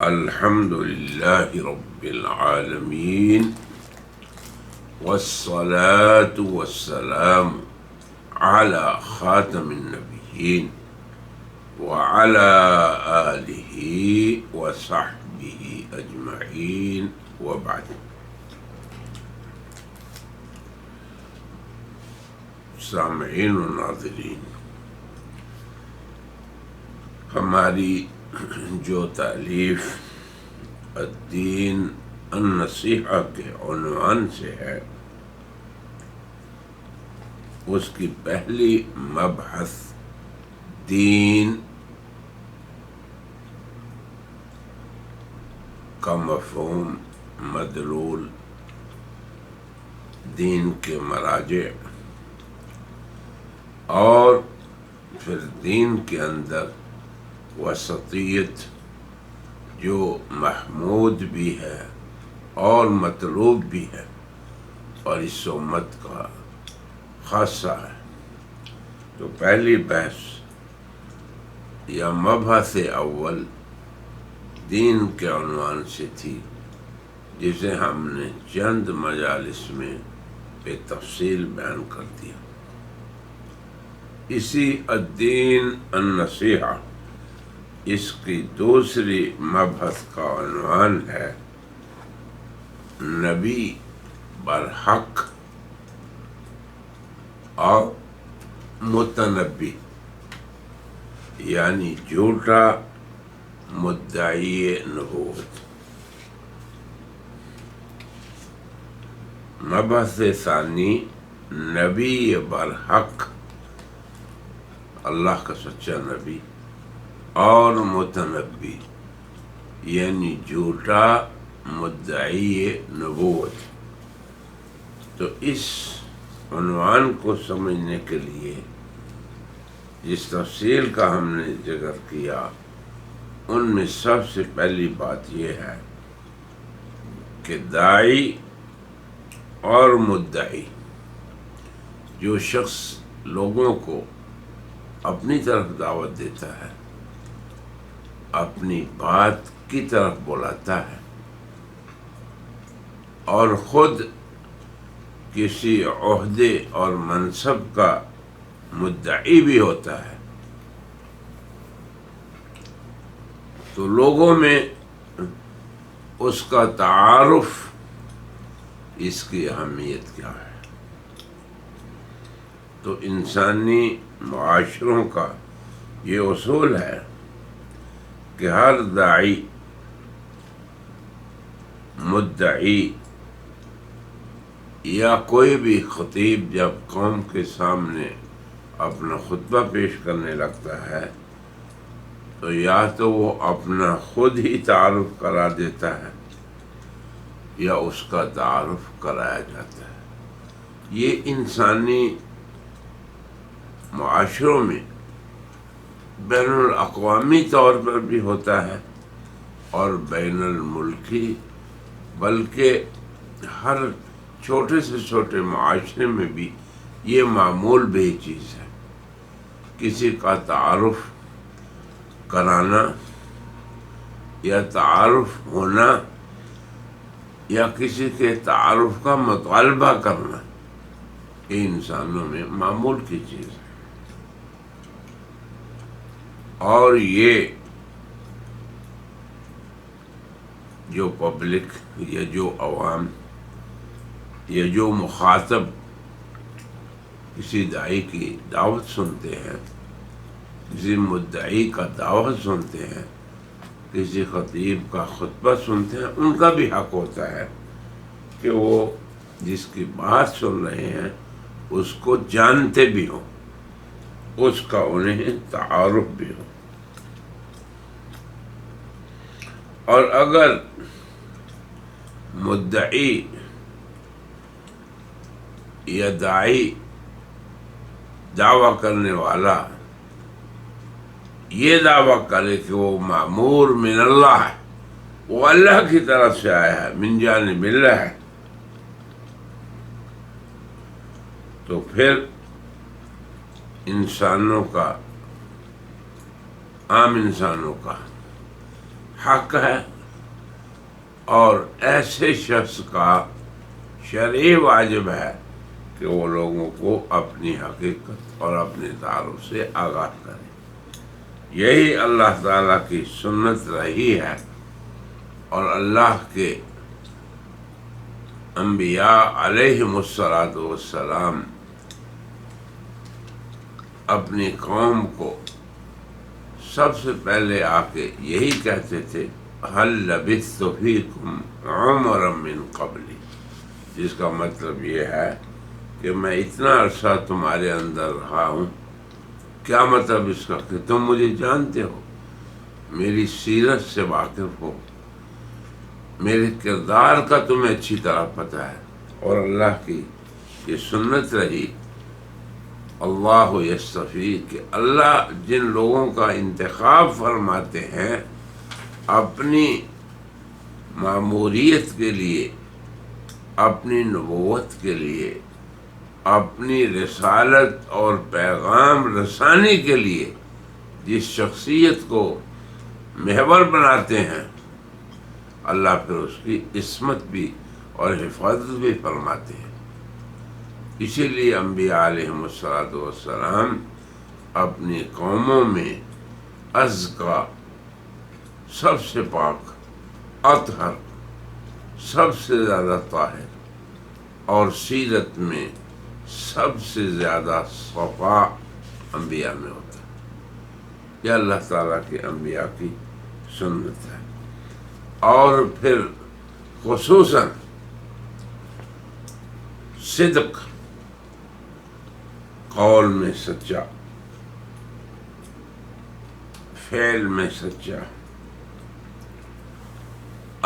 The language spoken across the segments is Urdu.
الحمد للہ رب العالمین والصلاة والسلام على خاتم النبیین وعلى آلہ وصحبہ اجمعین وبعد۔ سامعین و ناظرین، ہماری جو تالیف الدین النصیحہ کے عنوان سے ہے، اس کی پہلی مبحث دین کا مفہوم، مدلول، دین کے مراجع اور پھر دین کے اندر وسطیت جو محمود بھی ہے اور مطلوب بھی ہے اور اس امت کا خاصہ ہے۔ تو پہلی بحث یا مبحث اول دین کے عنوان سے تھی، جسے ہم نے چند مجالس میں بے تفصیل بیان کر دیا۔ اسی الدین النصیحہ، اس کی دوسری مبحث کا عنوان ہے نبی برحق اور متنبی، یعنی جھوٹا مدعی نبوت۔ مبحث ثانی نبی برحق، اللہ کا سچا نبی، اور متنبی یعنی جھوٹا مدعی نبوت۔ تو اس عنوان کو سمجھنے کے لیے جس تفصیل کا ہم نے ذکر کیا، ان میں سب سے پہلی بات یہ ہے کہ داعی اور مدعی، جو شخص لوگوں کو اپنی طرف دعوت دیتا ہے، اپنی بات کی طرف بلاتا ہے اور خود کسی عہدے اور منصب کا مدعی بھی ہوتا ہے، تو لوگوں میں اس کا تعارف، اس کی اہمیت کیا ہے۔ تو انسانی معاشروں کا یہ اصول ہے کہ ہر داعی، مدعی یا کوئی بھی خطیب جب قوم کے سامنے اپنا خطبہ پیش کرنے لگتا ہے، تو یا تو وہ اپنا خود ہی تعارف کرا دیتا ہے یا اس کا تعارف کرایا جاتا ہے۔ یہ انسانی معاشروں میں بین الاقوامی طور پر بھی ہوتا ہے اور بین الملکی، بلکہ ہر چھوٹے سے چھوٹے معاشرے میں بھی یہ معمول بھی چیز ہے۔ کسی کا تعارف کرانا یا تعارف ہونا یا کسی کے تعارف کا مطالبہ کرنا، یہ انسانوں میں معمول کی چیز ہے۔ اور یہ جو پبلک یا جو عوام یا جو مخاطب کسی داعی کی دعوت سنتے ہیں، کسی مدعی کا دعوت سنتے ہیں، کسی خطیب کا خطبہ سنتے ہیں، ان کا بھی حق ہوتا ہے کہ وہ جس کی بات سن رہے ہیں اس کو جانتے بھی ہوں، اس کا انہیں تعارف بھی ہو۔ اور اگر مدعی یا داعی، دعویٰ کرنے والا یہ دعویٰ کرے کہ وہ مأمور من اللہ ہے، وہ اللہ کی طرف سے آیا ہے، من جانب اللہ ہے، تو پھر انسانوں کا، عام انسانوں کا حق ہے، اور ایسے شخص کا شرعی واجب ہے کہ وہ لوگوں کو اپنی حقیقت اور اپنے تعارف سے آگاہ کرے۔ یہی اللہ تعالیٰ کی سنت رہی ہے، اور اللہ کے انبیاء علیہم السلام اپنی قوم کو سب سے پہلے آ کے یہی کہتے تھے، هل لبثت فیکم عمرا من قبلی، جس کا مطلب یہ ہے کہ میں اتنا عرصہ تمہارے اندر رہا ہوں۔ کیا مطلب اس کا؟ کہ تم مجھے جانتے ہو، میری سیرت سے واقف ہو، میرے کردار کا تمہیں اچھی طرح پتہ ہے۔ اور اللہ کی یہ سنت رہی، اللہ یصطفی، کہ اللہ جن لوگوں کا انتخاب فرماتے ہیں اپنی ماموریت کے لیے، اپنی نبوت کے لیے، اپنی رسالت اور پیغام رسانی کے لیے، جس شخصیت کو محور بناتے ہیں، اللہ پھر اس کی عصمت بھی اور حفاظت بھی فرماتے ہیں۔ اسی لیے انبیاء علیہم السلام اپنی قوموں میں ازکا، سب سے پاک، اطہر، سب سے زیادہ طاہر، اور سیرت میں سب سے زیادہ صفا انبیاء میں ہوتا ہے۔ یہ اللہ تعالیٰ کے انبیاء کی سنت ہے۔ اور پھر خصوصاً صدق، قول میں سچا، فعل میں سچا،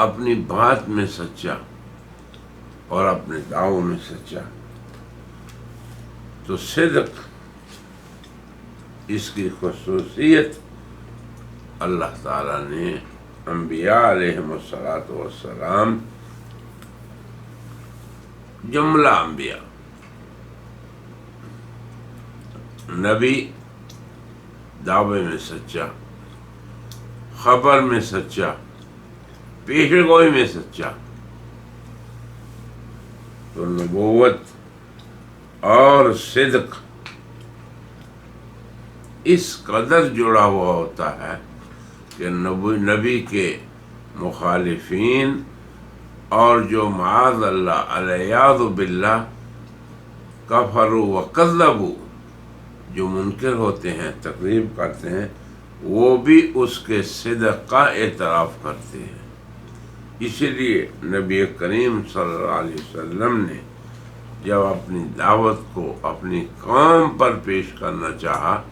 اپنی بات میں سچا، اور اپنے دعووں میں سچا۔ تو صدق، اس کی خصوصیت اللہ تعالیٰ نے انبیاء علیہم السلام، جملہ انبیاء، نبی دعوے میں سچا، خبر میں سچا، پیش گوئی میں سچا، تو نبوت اور صدق اس قدر جڑا ہوا ہوتا ہے کہ نبی کے مخالفین اور جو معاذ اللہ علیاذ باللہ کفروا وکذبوا، جو منکر ہوتے ہیں، تکذیب کرتے ہیں، وہ بھی اس کے صدق کا اعتراف کرتے ہیں۔ اسی لیے نبی کریم صلی اللہ علیہ وسلم نے جب اپنی دعوت کو اپنی قوم پر پیش کرنا چاہا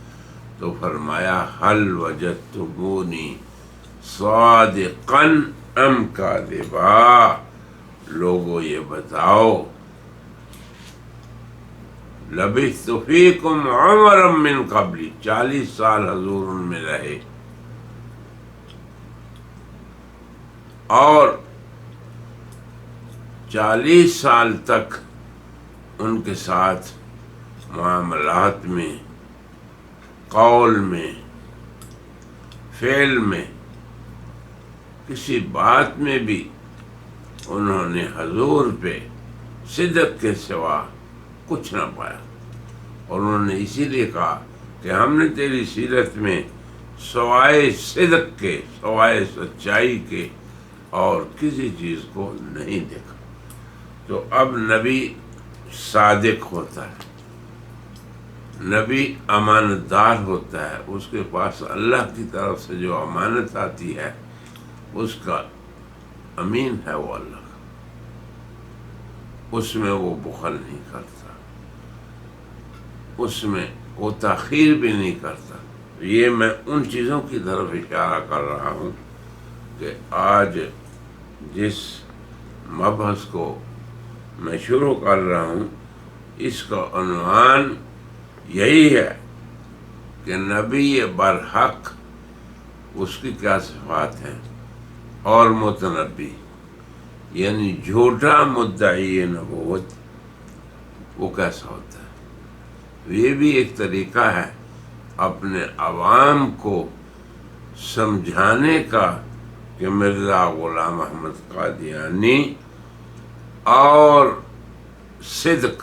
تو فرمایا، هل وجدتمونی صادقا ام کاذبا، لوگوں یہ بتاؤ، لبثت فیکم عمرا من قبلی، 40 سال حضور ان میں رہے، اور 40 سال تک ان کے ساتھ معاملات میں، قول میں، فعل میں، کسی بات میں بھی انہوں نے حضور پہ صدق کے سوا کچھ نہ پایا۔ اور انہوں نے اسی لیے کہا کہ ہم نے تیری سیرت میں سوائے صدق کے، سوائے سچائی کے اور کسی چیز کو نہیں دیکھا۔ تو اب نبی صادق ہوتا ہے، نبی امانت دار ہوتا ہے، اس کے پاس اللہ کی طرف سے جو امانت آتی ہے اس کا امین ہے وہ اللہ کا، اس میں وہ بخل نہیں کرتا، اس میں وہ تاخیر بھی نہیں کرتا۔ یہ میں ان چیزوں کی طرف اشارہ کر رہا ہوں کہ آج جس مبحث کو میں شروع کر رہا ہوں، اس کا عنوان یہی ہے کہ نبی برحق اس کی کیا صفات ہیں، اور متنبی یعنی جھوٹا مدعی نبوت وہ کیسا ہوتا ہے۔ یہ بھی ایک طریقہ ہے اپنے عوام کو سمجھانے کا کہ مرزا غلام احمد قادیانی اور صدق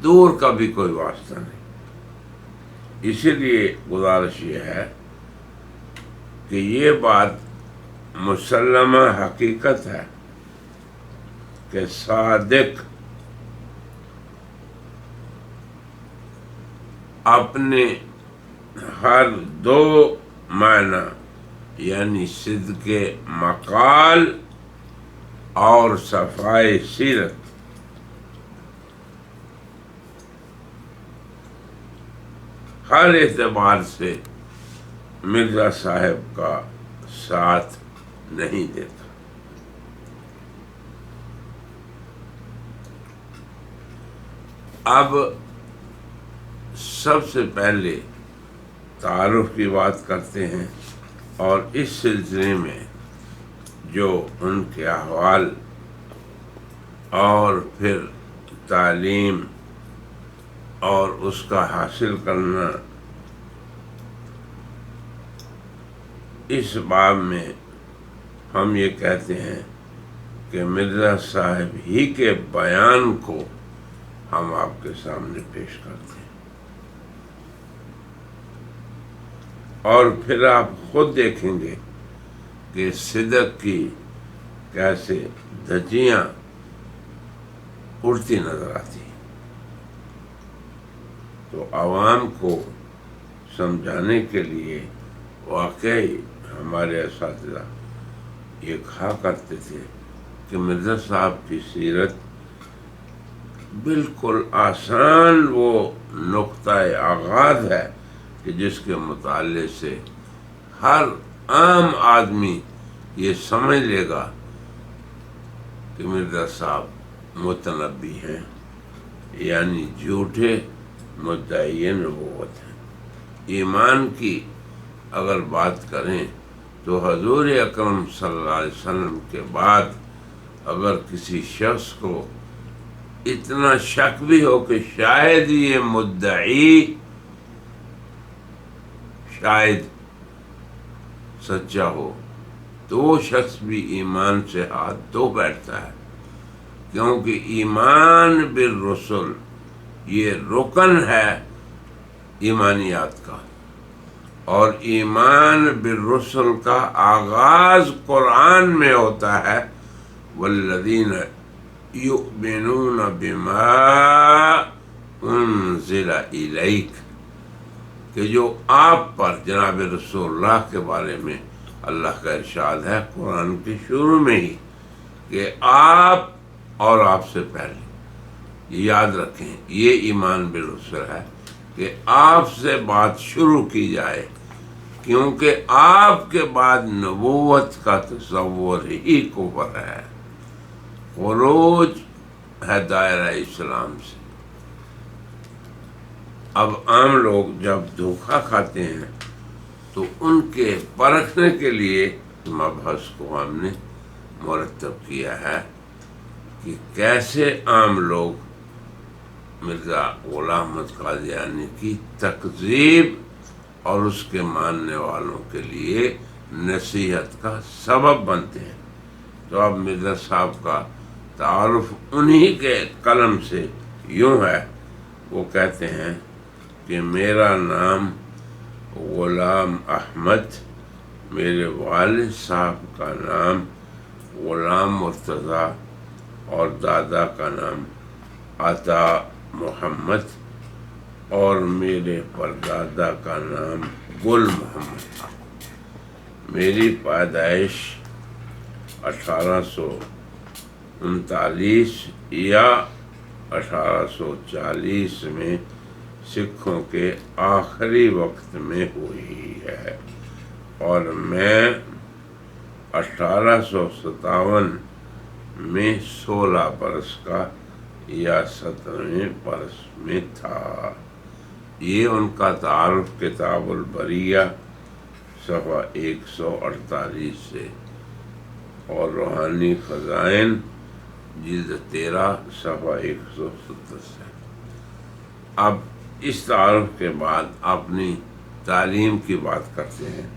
دور کا بھی کوئی واسطہ نہیں. اسی لیے گزارش یہ ہے کہ یہ بات مسلمہ حقیقت ہے کہ صادق اپنے ہر دو معنی یعنی صدق مقال اور صفائی سیرت ہر اعتبار سے مرزا صاحب کا ساتھ نہیں دیتا. اب سب سے پہلے تعارف کی بات کرتے ہیں اور اس سلسلے میں جو ان کے احوال اور پھر تعلیم اور اس کا حاصل کرنا، اس باب میں ہم یہ کہتے ہیں کہ مرزا صاحب ہی کے بیان کو ہم آپ کے سامنے پیش کرتے ہیں، اور پھر آپ خود دیکھیں گے کہ صدق کی کیسے دھجیاں اڑتی نظر آتی ہیں. تو عوام کو سمجھانے کے لیے واقعی ہمارے اساتذہ یہ کہا کرتے تھے کہ مرزا صاحب کی سیرت بالکل آسان وہ نقطہ آغاز ہے کہ جس کے مطالعے سے ہر عام آدمی یہ سمجھ لے گا کہ مرزا صاحب متنبی ہیں، یعنی جھوٹے مدعی نبوت ہیں. ایمان کی اگر بات کریں تو حضور اکرم صلی اللہ علیہ وسلم کے بعد اگر کسی شخص کو اتنا شک بھی ہو کہ شاید یہ مدعی شاید سچا ہو، تو وہ شخص بھی ایمان سے ہاتھ دھو بیٹھتا ہے، کیونکہ ایمان بالرسل یہ رکن ہے ایمانیات کا، اور ایمان بالرسل کا آغاز قرآن میں ہوتا ہے والذین یؤمنون بما انزل الیک، کہ جو آپ پر جناب رسول اللہ کے بارے میں اللہ کا ارشاد ہے قرآن کے شروع میں ہی کہ آپ اور آپ سے پہلے. یاد رکھیں یہ ایمان بالرسل ہے کہ آپ سے بات شروع کی جائے، کیونکہ آپ کے بعد نبوت کا تصور ہی کفر ہے، خروج ہے دائرہ اسلام سے. اب عام لوگ جب دھوکہ کھاتے ہیں تو ان کے پرکھنے کے لیے مبحث کو ہم نے مرتب کیا ہے کہ کیسے عام لوگ مرزا غلام احمد قادیانی کی تکذیب اور اس کے ماننے والوں کے لیے نصیحت کا سبب بنتے ہیں. تو اب مرزا صاحب کا تعارف انہی کے قلم سے یوں ہے، وہ کہتے ہیں کہ میرا نام غلام احمد، میرے والد صاحب کا نام غلام مرتضیٰ اور دادا کا نام عطا محمد اور میرے پردادا کا نام گل محمد تھا. میری پیدائش 1839 یا 1840 میں سکھوں کے آخری وقت میں ہوئی ہے، اور میں 1857 میں 16 برس کا یا 17ویں برس میں تھا. یہ ان کا تعارف کتاب البریہ صفحہ 148 سے اور روحانی خزائن جلد 13 صفحہ 170 سے. اب اس تعارف کے بعد اپنی تعلیم کی بات کرتے ہیں.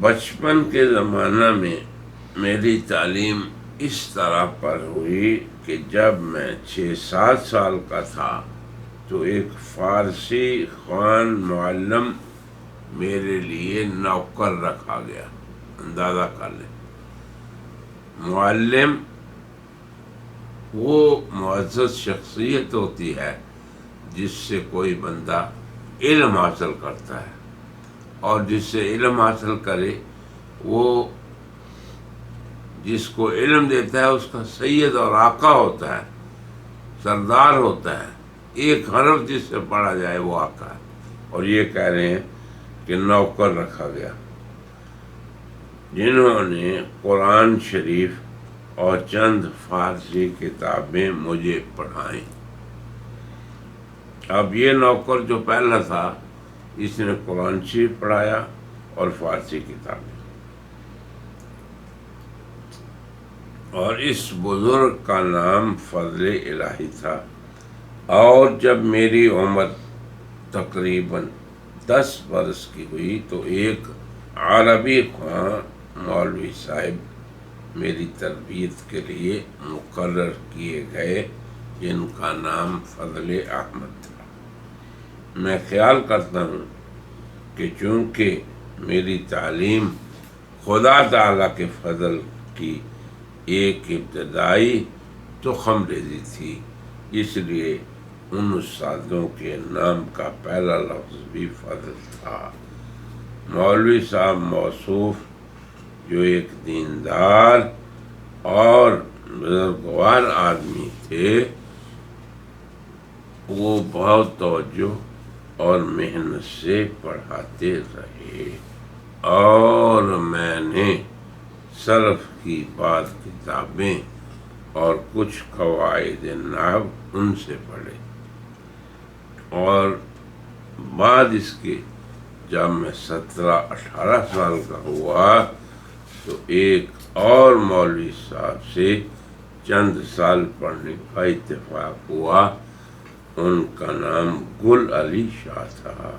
بچپن کے زمانہ میں میری تعلیم اس طرح پر ہوئی کہ جب میں 6-7 سال کا تھا تو ایک فارسی خوان معلم میرے لیے نوکر رکھا گیا. اندازہ کر لیں، معلم وہ معزز شخصیت ہوتی ہے جس سے کوئی بندہ علم حاصل کرتا ہے، اور جس سے علم حاصل کرے وہ جس کو علم دیتا ہے اس کا سید اور آقا ہوتا ہے، سردار ہوتا ہے. ایک حرف جس سے پڑھا جائے وہ آقا ہے. اور یہ کہہ رہے ہیں کہ نوکر رکھا گیا جنہوں نے قرآن شریف اور چند فارسی کتابیں مجھے پڑھائیں. اب یہ نوکر جو پہلا تھا اس نے قرآن شریف پڑھایا اور فارسی کتابیں. اور اس بزرگ کا نام فضل الہی تھا. اور جب میری عمر تقریباً 10 برس کی ہوئی تو ایک عربی خواں مولوی صاحب میری تربیت کے لیے مقرر کیے گئے جن کا نام فضل احمد تھا. میں خیال کرتا ہوں کہ چونکہ میری تعلیم خدا تعالیٰ کے فضل کی ایک ابتدائی تخم ریزی تھی، اس لیے ان استادوں کے نام کا پہلا لفظ بھی فضل تھا. مولوی صاحب موصوف جو ایک دیندار اور بزرگوار آدمی تھے، وہ بہت توجہ اور محنت سے پڑھاتے رہے، اور میں نے سلف کی بعض کتابیں اور کچھ قواعد نحو ان سے پڑھے. اور بعد اس کے جب میں 17-18 سال کا ہوا تو ایک اور مولوی صاحب سے چند سال پڑھنے کا اتفاق ہوا. ان کا نام گل علی شاہ تھا.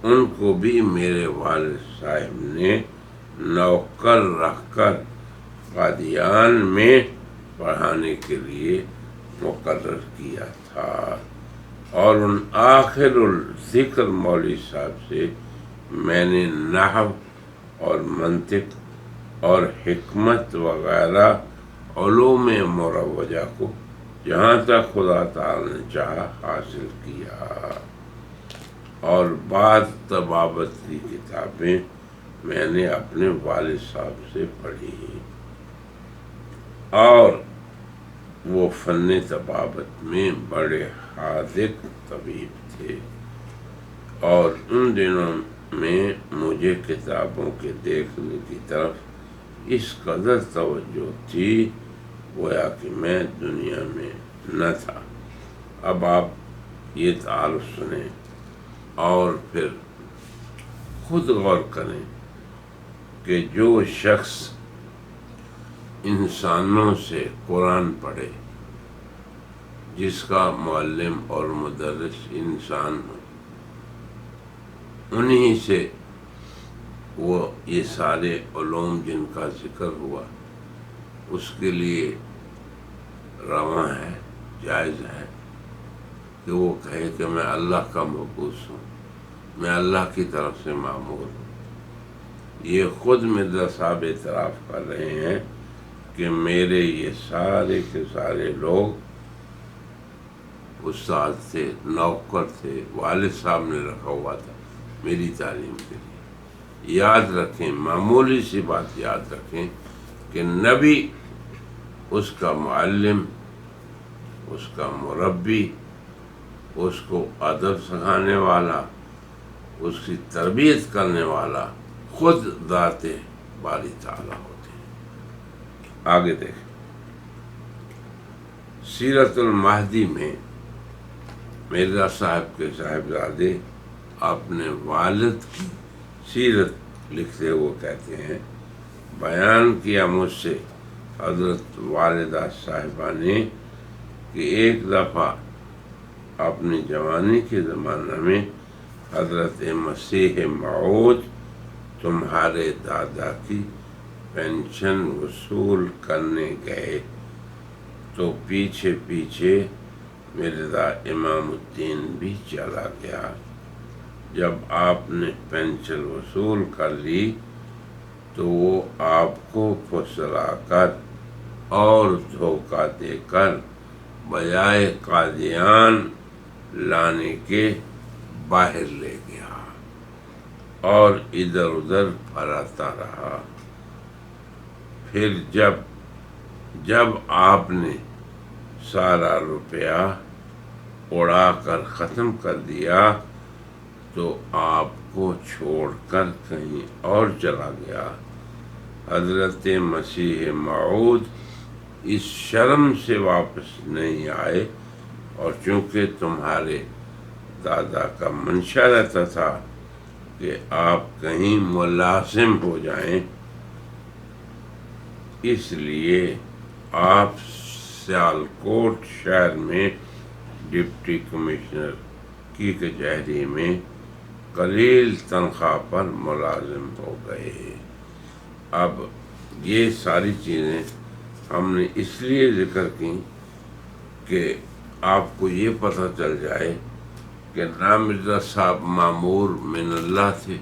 ان کو بھی میرے والد صاحب نے نوکر رکھ کر قادیان میں پڑھانے کے لیے مقرر کیا تھا. اور ان آخر الذکر مولوی صاحب سے میں نے نحو اور منطق اور حکمت وغیرہ علوم مروجہ کو جہاں تک خدا تعالی نے چاہا حاصل کیا. اور بعض طبابت کی کتابیں میں نے اپنے والد صاحب سے پڑھی، اور وہ فن طبابت میں بڑے حاذق طبیب تھے. اور ان دنوں میں مجھے کتابوں کے دیکھنے کی طرف اس قدر توجہ تھی گویا کہ میں دنیا میں نہ تھا. اب آپ یہ تعارف سنیں اور پھر خود غور کریں کہ جو شخص انسانوں سے قرآن پڑھے، جس کا معلم اور مدرس انسان ہو، انہی سے وہ یہ سارے علوم جن کا ذکر ہوا اس کے لیے رواں ہے، جائز ہے کہ وہ کہے کہ میں اللہ کا مبعوث ہوں، میں اللہ کی طرف سے مامور ہوں. یہ خود مرزا صاحب اعتراف کر رہے ہیں کہ میرے یہ سارے کے سارے لوگ استاد تھے، نوکر تھے، والد صاحب نے رکھا ہوا تھا میری تعلیم کے لیے. یاد رکھیں، معمولی سی بات یاد رکھیں کہ نبی، اس کا معلم، اس کا مربی، اس کو ادب سکھانے والا، اس کی تربیت کرنے والا خود ذات باری تعالیٰ ہوتے ہیں. آگے دیکھیں، سیرت المہدی میں مرزا صاحب کے صاحبزادے اپنے والد کی سیرت لکھتے ہوئے کہتے ہیں، بیان کیا مجھ سے حضرت والدہ صاحبہ نے کہ ایک دفعہ اپنی جوانی کے زمانہ میں حضرت مسیح موعود تمہارے دادا کی پینشن وصول کرنے گئے تو پیچھے پیچھے مرزا امام الدین بھی چلا گیا۔ جب آپ نے پینشن وصول کر لی تو وہ آپ کو پھسلا کر اور دھوکہ دے کر بجائے قادیان لانے کے باہر لے گیا اور ادھر ادھر پھراتا رہا۔ پھر جب آپ نے سارا روپیہ اڑا کر ختم کر دیا تو آپ کو چھوڑ کر کہیں اور چلا گیا۔ حضرت مسیح موعود اس شرم سے واپس نہیں آئے، اور چونکہ تمہارے دادا کا منشا رہتا تھا کہ آپ کہیں ملازم ہو جائیں، اس لیے آپ سیالکوٹ شہر میں ڈپٹی کمشنر کی کچہری میں قلیل تنخواہ پر ملازم ہو گئے۔ اب یہ ساری چیزیں ہم نے اس لیے ذکر کی کہ آپ کو یہ پتہ چل جائے کہ نہ مرزا صاحب مامور من اللہ تھے،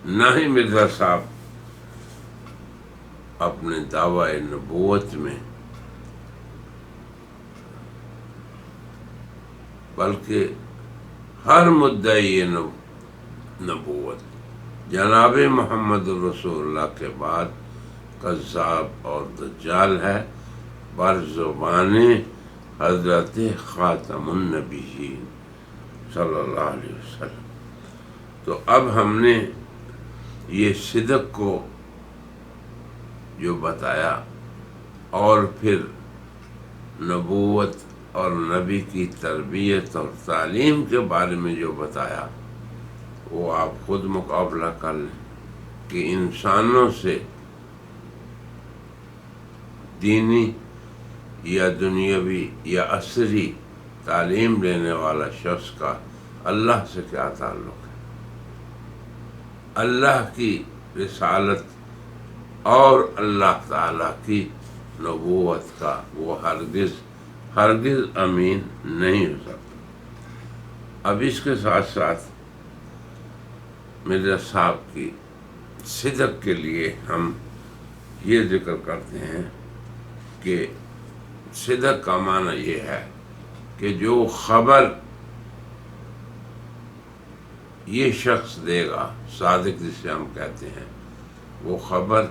نہ ہی مرزا صاحب اپنے دعوی نبوت میں، بلکہ ہر مدعی نبوت جناب محمد رسول اللہ کے بعد کذاب اور دجال ہے برزبان حضرت خاتم النبیین صلی اللہ علیہ وسلم۔ تو اب ہم نے یہ صدق کو جو بتایا اور پھر نبوت اور نبی کی تربیت اور تعلیم کے بارے میں جو بتایا، وہ آپ خود مقابلہ کر لیں کہ انسانوں سے دینی یا دنیاوی یا عصری تعلیم لینے والا شخص کا اللہ سے کیا تعلق ہے۔ اللہ کی رسالت اور اللہ تعالیٰ کی نبوت کا وہ ہرگز امین نہیں ہو سکتا۔ اب اس کے ساتھ ساتھ مرزا صاحب کی صدق کے لیے ہم یہ ذکر کرتے ہیں کہ صدق کا معنی یہ ہے کہ جو خبر یہ شخص دے گا، صادق جسے ہم کہتے ہیں، وہ خبر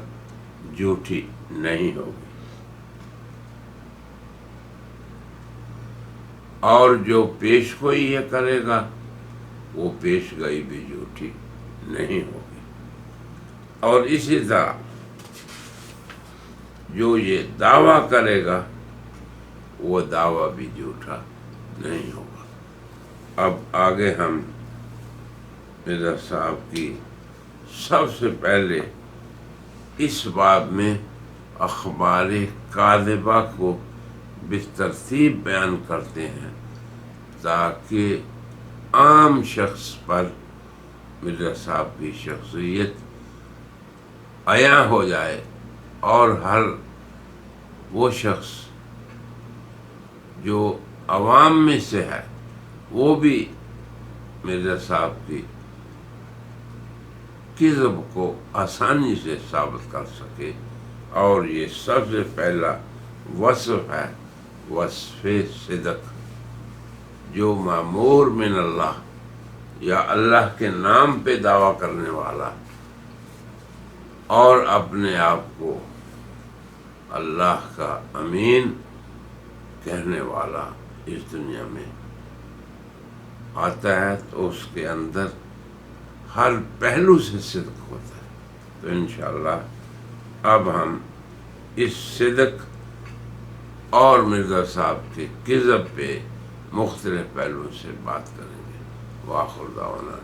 جھوٹی نہیں ہوگی، اور جو پیش گوئی یہ کرے گا وہ پیش گوئی بھی جھوٹی نہیں ہوگی، اور اسی طرح جو یہ دعویٰ کرے گا وہ دعویٰ بھی جھوٹا نہیں ہوگا۔ اب آگے ہم مرزا صاحب کی سب سے پہلے اس باب میں اخبار کاذبہ کو بالترتیب بیان کرتے ہیں تاکہ عام شخص پر مرزا صاحب کی شخصیت عیاں ہو جائے، اور ہر وہ شخص جو عوام میں سے ہے وہ بھی مرزا صاحب کی کذب کو آسانی سے ثابت کر سکے۔ اور یہ سب سے پہلا وصف ہے وصف صدق، جو مامور من اللہ یا اللہ کے نام پہ دعویٰ کرنے والا اور اپنے آپ کو اللہ کا امین کہنے والا اس دنیا میں آتا ہے تو اس کے اندر ہر پہلو سے صدق ہوتا ہے۔ تو انشاءاللہ اب ہم اس صدق اور مرزا صاحب کے کذب پہ مختلف پہلوؤں سے بات کریں گے۔ وآخر دعوانا